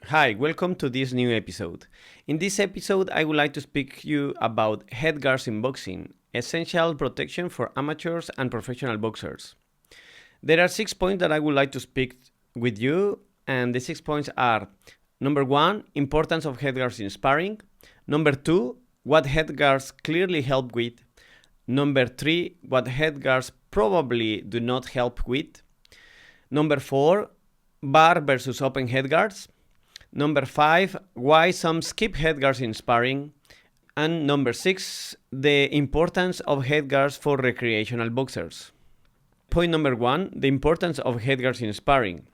Hi, welcome to this new episode. In this episode, I would like to speak to you about headguards in boxing, essential protection for amateurs and professional boxers. There are 6 points that I would like to speak with you, and the 6 points are: number one, importance of headguards in sparring; number two, what headguards clearly help with; number three, what headguards probably do not help with; number four, bar versus open headguards; number five, why some skip headguards in sparring; and number six, the importance of headguards for recreational boxers. Point number one, the importance of headguards in sparring.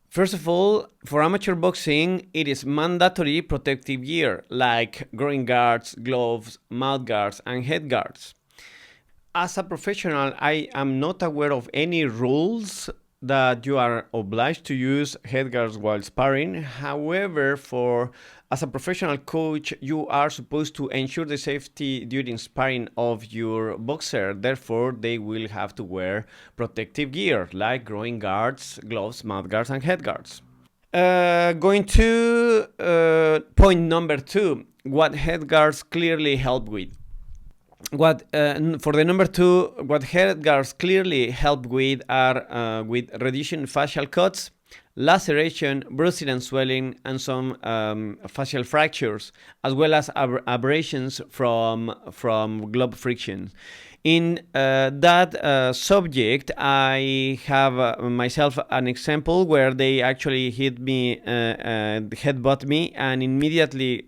First of all, for amateur boxing, it is mandatory protective gear like groin guards, gloves, mouth guards, and head guards. As a professional, I am not aware of any rules that you are obliged to use headguards while sparring. However, as a professional coach, you are supposed to ensure the safety during sparring of your boxer. Therefore, they will have to wear protective gear like groin guards, gloves, mouth guards, and head guards. Going to point number two, what headguards clearly help with. For the number two, what headguards clearly help with are with reducing facial cuts, laceration, bruising and swelling, and some facial fractures, as well as abrasions from glove friction. In that subject, I have myself an example where they actually hit me, headbutt me, and immediately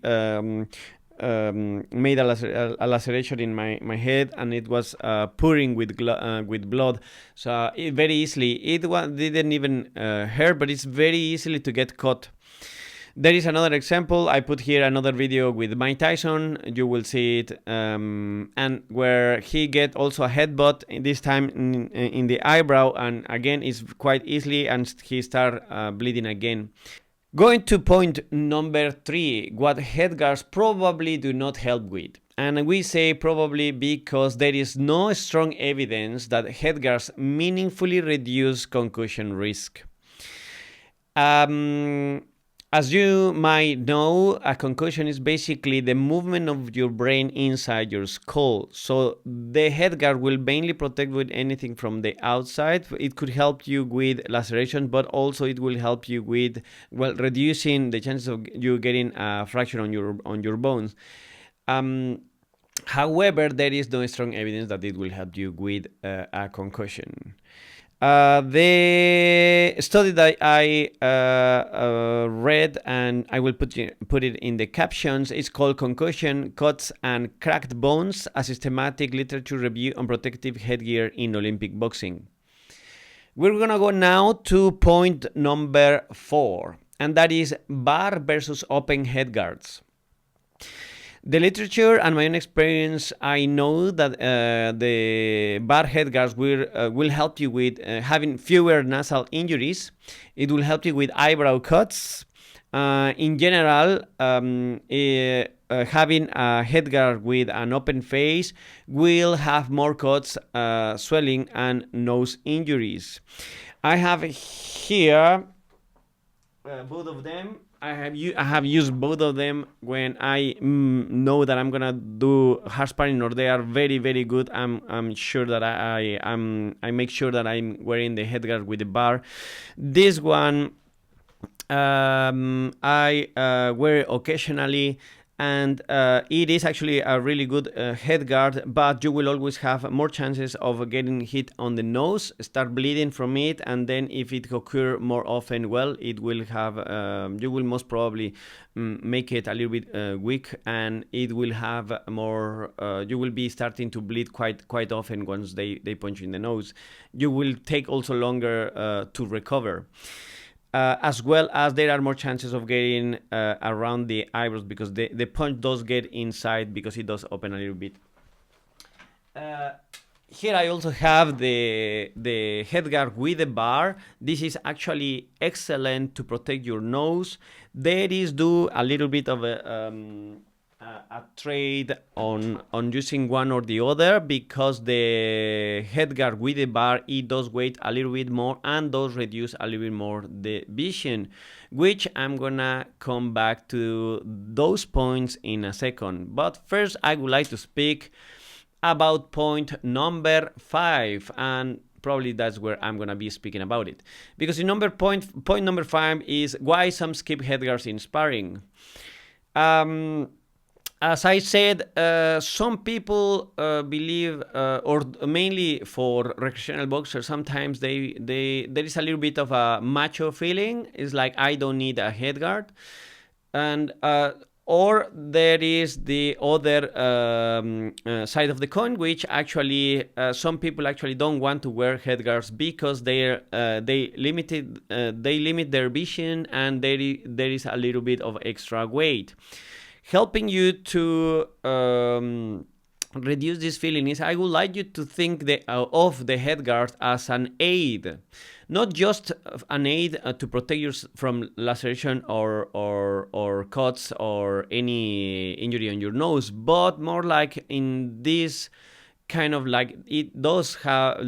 made a laceration in my head, and it was pouring with blood. So very easily, didn't even hurt, but it's very easily to get caught. There is another example. I put here another video with Mike Tyson. You will see it, and where he get also a headbutt, this time in the eyebrow, and again it's quite easily, and he start bleeding again. Going to point number three, what headguards probably do not help with. And we say probably because there is no strong evidence that headguards meaningfully reduce concussion risk. As you might know, a concussion is basically the movement of your brain inside your skull. So the headguard will mainly protect with anything from the outside. It could help you with laceration, but also it will help you with, well, reducing the chances of you getting a fracture on your bones. However, there is no strong evidence that it will help you with a concussion. The study that I read, and I will put it in the captions, is called Concussion, Cuts and Cracked Bones, a systematic literature review on protective headgear in Olympic boxing. We're going to go now to point number four, and that is bar versus open headguards. The literature and my own experience, I know that the bar headguards will help you with having fewer nasal injuries. It will help you with eyebrow cuts. In general, having a headguard with an open face will have more cuts, swelling, and nose injuries. I have here both of them. I have used both of them when I know that I'm gonna do hard sparring, or they are very, very good. I'm sure that I make sure that I'm wearing the headguard with the bar. This one I wear occasionally, and it is actually a really good headguard, but you will always have more chances of getting hit on the nose, start bleeding from it, and then if it occur more often, well, it will have you will most probably make it a little bit weak, and it will have more you will be starting to bleed quite often once they punch you in the nose. You will take also longer to recover. As well as there are more chances of getting around the eyebrows, because the punch does get inside, because it does open a little bit. Here I also have the headguard with the bar. This is actually excellent to protect your nose. There is do a little bit of a a trade on using one or the other, because the headguard with the bar, it does weight a little bit more and does reduce a little bit more the vision, which I'm gonna come back to those points in a second. But first I would like to speak about point number 5, and probably that's where I'm gonna be speaking about it, because point number 5 is why some skip headguards in sparring. As I said, some people believe, or mainly for recreational boxers, sometimes there is a little bit of a macho feeling. It's like, I don't need a headguard, and or there is the other side of the coin, which actually some people actually don't want to wear headguards because they limit their vision, and there is a little bit of extra weight. Helping you to reduce this feeling is, I would like you to think of the headguard as an aid, not just an aid to protect you from laceration or cuts or any injury on your nose, but more like in this kind of like, it does have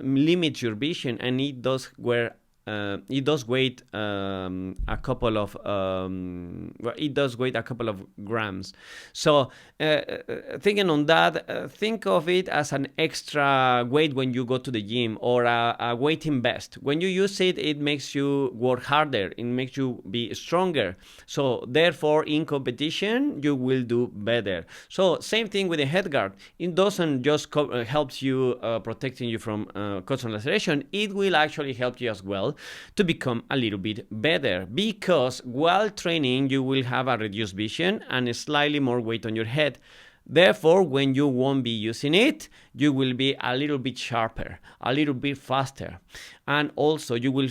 limit your vision, and it does weight a couple of grams. So thinking on that, think of it as an extra weight when you go to the gym, or a weighting vest. When you use it, it makes you work harder, it makes you be stronger, so therefore in competition you will do better. So same thing with the headguard. It doesn't just helps you protecting you from cuts and laceration, it will actually help you as well to become a little bit better, because while training you will have a reduced vision and slightly more weight on your head. Therefore, when you won't be using it, you will be a little bit sharper, a little bit faster, and also you will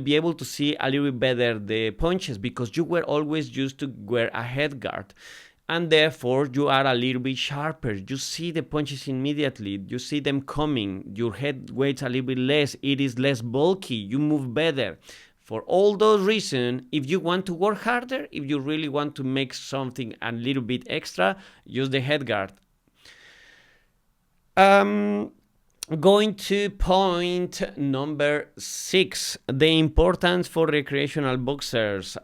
be able to see a little bit better the punches, because you were always used to wear a headguard. And therefore you are a little bit sharper. You see the punches immediately. You see them coming. Your head weighs a little bit less. It is less bulky. You move better. For all those reasons, if you want to work harder, if you really want to make something a little bit extra, use the headguard. Going to point number 6, the importance for recreational boxers.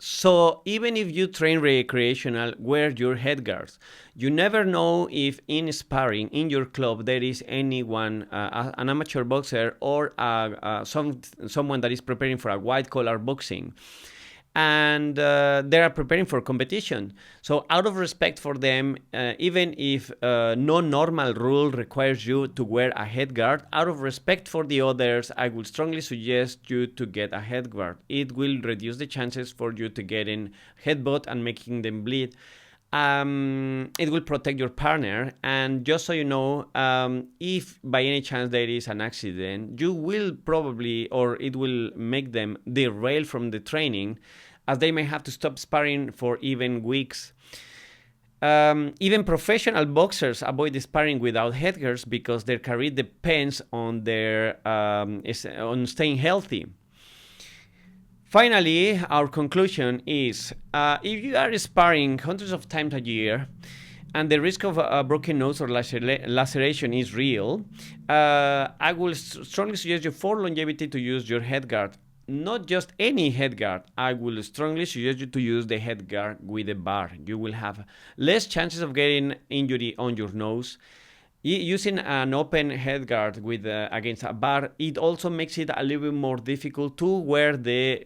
So even if you train recreational, wear your headguards. You never know if in sparring in your club there is anyone, an amateur boxer, or someone that is preparing for a white collar boxing, and they are preparing for competition. So out of respect for them, even if no normal rule requires you to wear a headguard, out of respect for the others, I would strongly suggest you to get a headguard. It will reduce the chances for you to get in headbutt and making them bleed. It will protect your partner, and just so you know, if by any chance there is an accident, you will probably, or it will make them derail from the training, as they may have to stop sparring for even weeks. Even professional boxers avoid sparring without headgears because their career depends on their on staying healthy. Finally, our conclusion is, if you are sparring hundreds of times a year and the risk of a broken nose or laceration is real, I will strongly suggest you for longevity to use your headguard. Not just any headguard. I will strongly suggest you to use the headguard with a bar. You will have less chances of getting injury on your nose. Using an open headguard with against a bar, it also makes it a little bit more difficult to wear the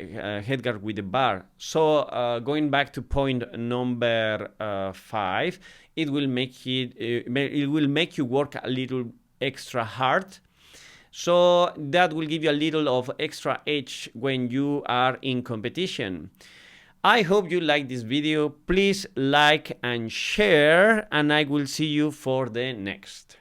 headguard with the bar. So going back to point number 5, it will make you work a little extra hard. So that will give you a little of extra edge when you are in competition. I hope you like this video. Please like and share, and I will see you for the next.